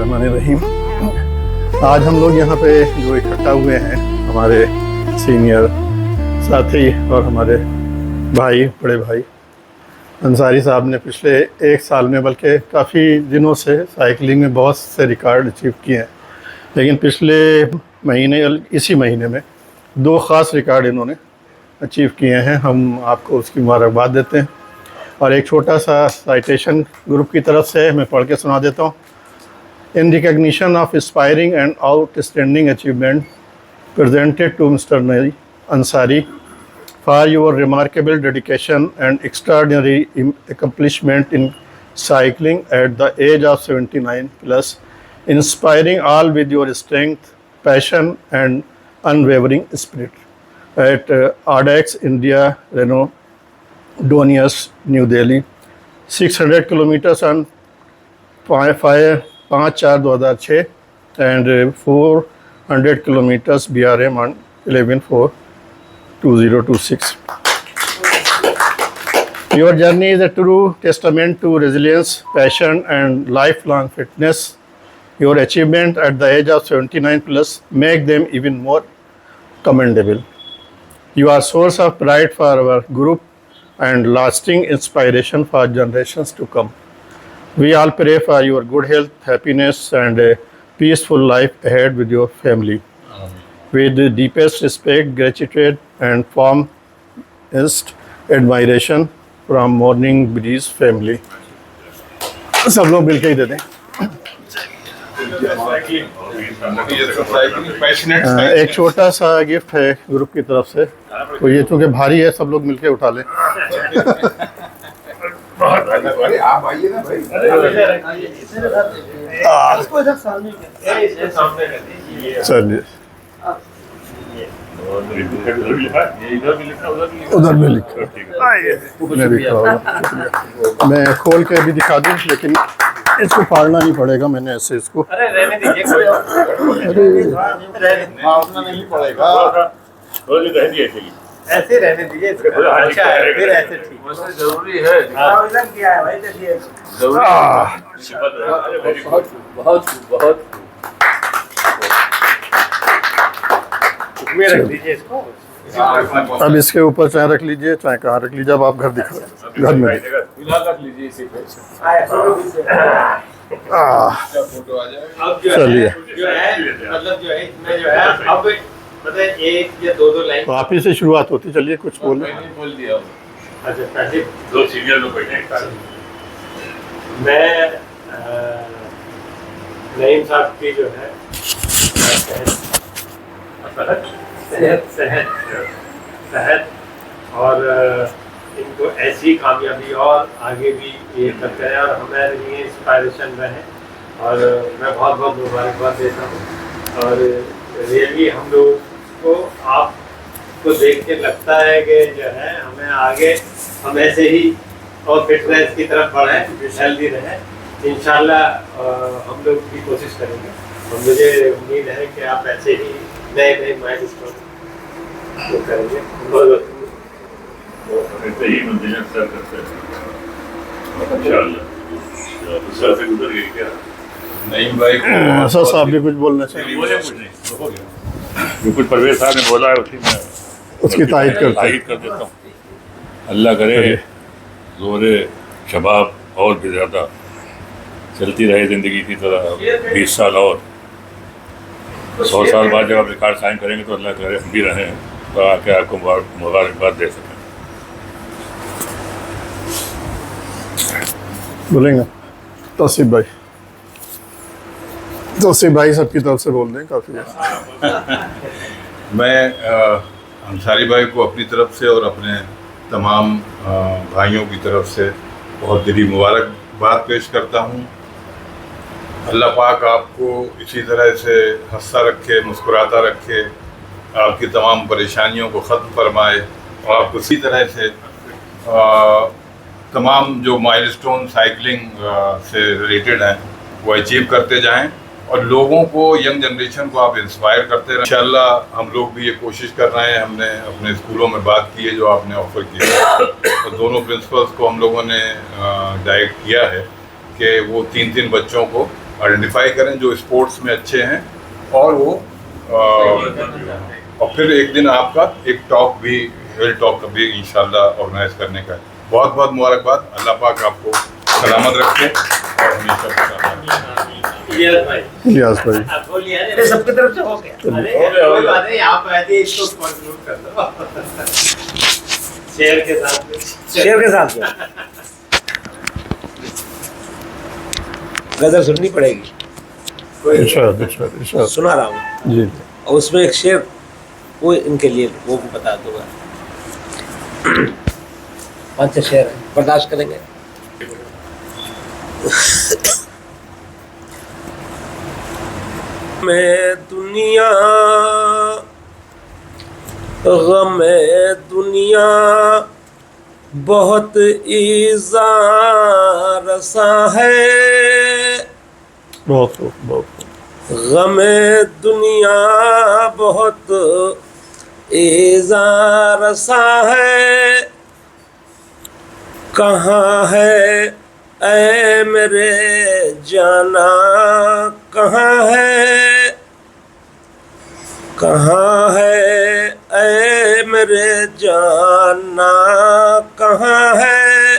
बिस्मिल्लाहिर्रहमानिर्रहीम। आज हम लोग यहाँ पे जो इकट्ठा हुए हैं, हमारे सीनियर साथी और हमारे भाई, बड़े भाई अंसारी साहब ने पिछले एक साल में, बल्कि काफ़ी दिनों से साइकिलिंग में बहुत से रिकॉर्ड अचीव किए हैं। लेकिन पिछले महीने, इसी महीने में 2 ख़ास रिकॉर्ड इन्होंने अचीव किए हैं। हम आपको उसकी मुबारकबाद देते हैं और एक छोटा सा साइटेशन ग्रुप की तरफ से मैं पढ़ के सुना देता हूँ। In recognition of inspiring and outstanding achievement presented to Mr. Nayi Ansari for your remarkable dedication and extraordinary accomplishment in cycling at the age of 79 plus, inspiring all with your strength, passion and unwavering spirit. At ADEX India, Renault, Donius, New Delhi, 600 kilometers on 5/4/2006 and 400 kilometers BRM on 11/4/2026. Your journey is a true testament to resilience, passion, and lifelong fitness. Your achievement at the age of 79 plus make them even more commendable. You are source of pride for our group and lasting inspiration for generations to come. We all pray for your good health, happiness, and a peaceful life ahead with your family. With the deepest respect, gratitude, and warmest admiration from Morning Breeze family. सब लोग मिलके ही दे दें। एक छोटा सा gift है group की तरफ से, तो ये चूँकि भारी है, सब लोग मिलके उठा लें। आप आइए ना भाई। चलिए, उधर भी लिखा, मैं भी मैं खोल के भी दिखा दूं, लेकिन इसको फाड़ना नहीं पड़ेगा। मैंने ऐसे इसको, अरे रहने दीजिए, अरे फाड़ना नहीं पड़ेगा, ऐसे रहने दीजिए। अच्छा है, फिर ऐसे ठीक जरूरी है। आवेदन किया है भाई, देखिए जरूरी। बहुत बहुत में रख दीजिए इसको। अब इसके ऊपर चाहे रख लीजिए, चाहे कहाँ रख लीजिए। अब आप घर दिखा, घर में रख लीजिए इसी पे। चलिए, मतलब जो है इसमें जो है अब मतलब 1 या 2 लाइन तो आप ही से शुरुआत होती। चलिए, कुछ बोल दिया। अच्छा, पहले 2 सीनियर लोग बैठे। मैं नईम साहब की जो है सेहत और इनको ऐसी कामयाबी और आगे भी ये करते हैं और हमारे लिए इंस्पायरेशन रहे। और मैं बहुत बहुत मुबारकबाद देता हूँ। और रियली हम लोग को आपको देख के लगता है कि जो है हमें आगे हम ऐसे ही और फिटनेस की तरफ बढ़ें, हेल्दी रहें। इंशाल्लाह हम लोग भी कोशिश करेंगे और मुझे उम्मीद है कि आप ऐसे ही नए माइलस्टोन करेंगे। सही मंजिल सर करते हैं इंशाल्लाह। सर से गुजर गई क्या? नहीं भाई, सर साहब भी कुछ बोलना चाहिए। जो कुछ परवेज साहब ने बोला है उसी में उसकी तारीफ कर देता हूँ। अल्लाह करे ज़ोरे शबाब और भी ज़्यादा चलती रहे ज़िंदगी की तरह 20 साल और 100 साल बाद जब आप रिकॉर्ड साइन करेंगे तो अल्लाह करे हम भी रहें तो आके आपको मुबारकबाद दे सकें। बोलेंगे तौसीफ भाई सबकी तरफ से बोल दें। काफ़ी मैं अंसारी भाई को अपनी तरफ से और अपने तमाम भाइयों की तरफ से बहुत दिली मुबारकबाद पेश करता हूँ। अल्लाह पाक आपको इसी तरह से हंसता रखे, मुस्कुराता रखे, आपकी तमाम परेशानियों को ख़त्म फरमाए और आपको इसी तरह से तमाम जो माइलस्टोन साइकिलिंग से रिलेटेड हैं वो अचीव करते जाएं और लोगों को, यंग जनरेशन को आप इंस्पायर करते रहें। इंशाल्लाह हम लोग भी ये कोशिश कर रहे हैं। हमने अपने स्कूलों में बात की है जो आपने ऑफ़र किया है, तो दोनों प्रिंसिपल्स को हम लोगों ने डायरेक्ट किया है कि वो 3-3 बच्चों को आइडेंटिफाई करें जो स्पोर्ट्स में अच्छे हैं, और वो और फिर एक दिन आपका एक टॉक भी, हेल्थ टॉक का भी इंशाल्लाह ऑर्गेनाइज करने का है। बहुत बहुत मुबारकबाद। अल्लाह पाक आपको सलामत रखे और हमेशा इलियास भाई ये सबकी तरफ से हो गया। कोई बात नहीं, आप आए इसको कंक्लूड कर दो शेयर के साथ गजल सुननी पड़ेगी, इरशाद सुना रहा हूँ। जी और उसमें एक शेर वो इनके लिए वो भी बता दूंगा। 5 शेर है, बर्दाश्त करेंगे। मैं दुनिया गमे दुनिया बहुत ईज़ा रसा है, बहुत गमे दुनिया बहुत ईज़ा रसा है। कहाँ है ऐ मेरे जाना, कहाँ है, कहाँ है ऐ मेरे जाना, कहाँ है।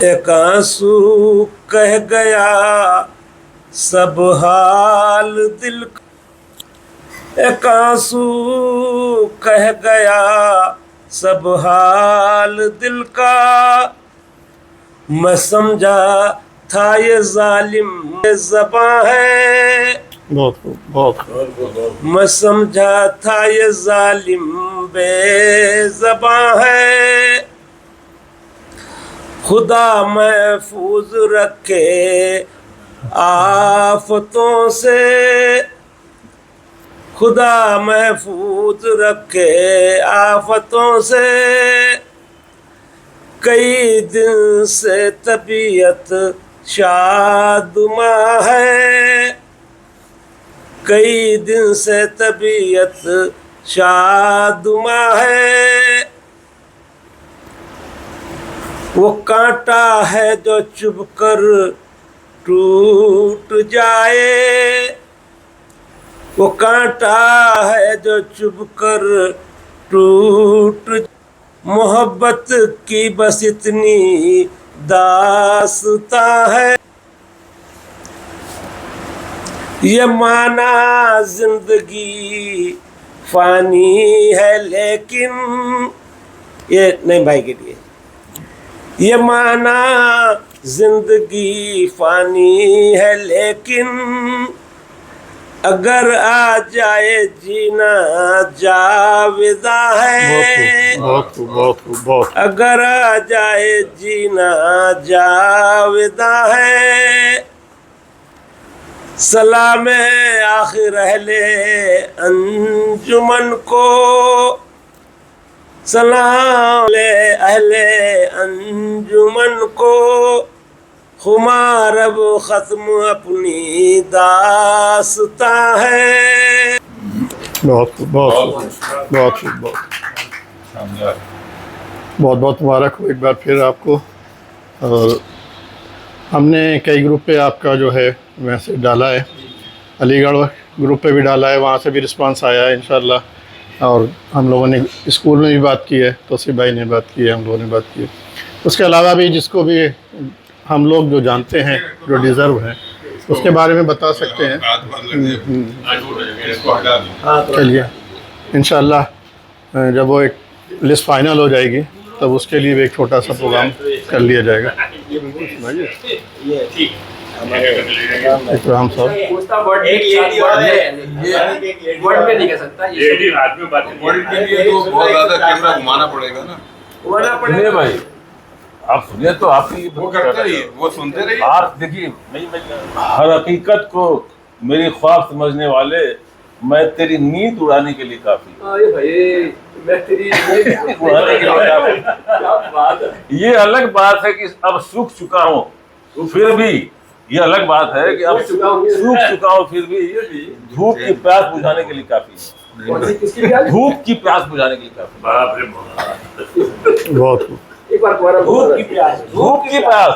एक आंसू कह गया सब हाल दिल का, एक आंसू कह गया सब हाल दिल का। मैं समझा था ये जालिम ज़बां है, बहुत मैं समझा था ये जालिम बेज़बां है। खुदा महफूज रखे आफतों से, खुदा महफूज रखे आफतों से। कई दिन से तबीयत शादुमा है, कई दिन से तबीयत शादुमा है। वो कांटा है जो चुभकर टूट जाए, वो कांटा है जो चुभकर टूट। मोहब्बत की बस इतनी दास्ता है, ये माना जिंदगी फानी है लेकिन, ये नहीं भाई के लिए, ये माना जिंदगी फानी है लेकिन अगर आ जाए जीना जाविदा है, बहुत अगर आ जाए जीना जाविदा है। सलाम आखिर अहले अंजुमन को, सलाम अहले अंजुमन को। खुमार अब खत्म अपनी दास्ता है। बहुत मुबारक हो एक बार फिर आपको। और हमने कई ग्रुप पे आपका जो है मैसेज डाला है, अलीगढ़ ग्रुप पे भी डाला है, वहाँ से भी रिस्पांस आया है इंशाल्लाह। और हम लोगों ने स्कूल में भी बात की है, तोसीफ भाई ने बात की है, हम लोगों ने बात की है। उसके अलावा भी जिसको भी हम लोग जो जानते हैं जो डिज़र्व हैं उसके बारे में बता सकते हैं। चलिए इंशाल्लाह जब वो एक लिस्ट फाइनल हो जाएगी तब उसके लिए भी एक छोटा सा प्रोग्राम कर लिया जाएगा। इकराम साहब घुमाना पड़ेगा ना भाई, आप सुनिए तो आपकी वो करते रहिए, वो सुनते रहिए। आप देखिए, हर हकीकत को मेरी ख्वाब समझने वाले, मैं तेरी नींद उड़ाने के लिए काफी। मैं तेरी उड़ाने के लिए काफी। क्या बात है। ये अलग बात है कि अब सूख चुका हूँ, फिर भी ये अलग बात है कि अब सूख चुका हूँ फिर भी धूप की प्यास बुझाने के लिए काफी। धूप की प्यास बुझाने के लिए काफी। एक बार धूप की प्यास, धूप की प्यास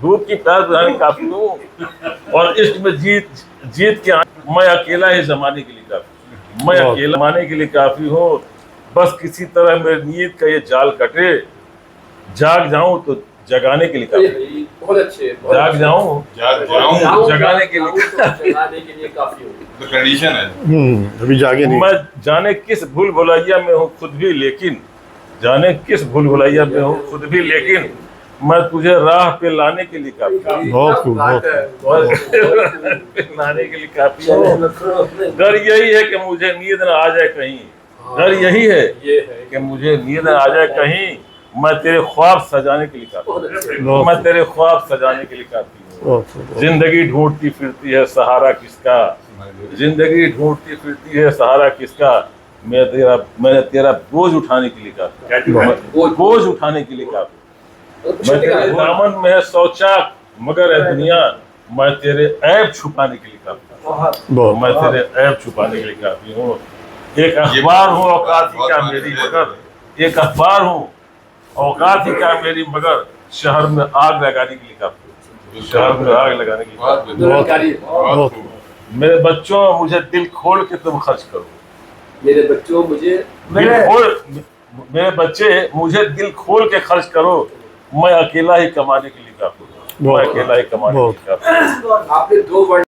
धूप की प्यास बुझाने के काफी हूँ और इश्क में जीत के मैं अकेला ही जमाने के लिए काफी, मैं अकेला जमाने के लिए काफी हूँ। बस किसी तरह मेरी नींद का ये जाल कटे, जाग जाऊं तो जगाने के लिए काफी, बहुत अच्छे, जाग जाऊं जगाने के लिए काफी होगी। तो कंडीशन है। अभी जागे नहीं। मैं जाने किस भूल भुलैया में हूँ खुद भी, लेकिन जाने किस भूल भुलैया में हूँ खुद भी, लेकिन मैं तुझे राह पे लाने के लिए काफी, बहुत खूब, लाने के लिए काफी हूँ। डर यही है कि मुझे नींद न आ जाए कहीं, डर यही है कि मुझे नींद न आ जाए कहीं। मैं तेरे ख्वाब सजाने के लिए काफी, मैं तेरे ख्वाब सजाने के लिए काफी हूँ। जिंदगी ढूंढती फिरती है सहारा किसका, जिंदगी ढूंढती फिरती है सहारा किसका, मैं तेरा बोझ उठाने के लिए काफी, बोझ उठाने के लिए काफी। मैं तेरे दामन में है शौचाक मगर है दुनिया, मैं तेरे ऐब छुपाने के लिए काफी, मैं तेरे ऐब छुपाने के लिए काफी हूँ। एक अखबार हूँ औकात ही क्या मेरी मगर, एक अखबार हूँ औकात ही क्या मेरी मगर, शहर में आग लगाने के लिए काफी, शहर में आग लगाने के लिए। मेरे बच्चों मुझे दिल खोल के तुम खर्च करो, मेरे बच्चों मुझे मेरे बच्चे मुझे दिल खोल के खर्च करो, मैं अकेला ही कमाने के लिए काफी, मैं अकेला ही कमाने के लिए काफी। आपने 2 वर्ड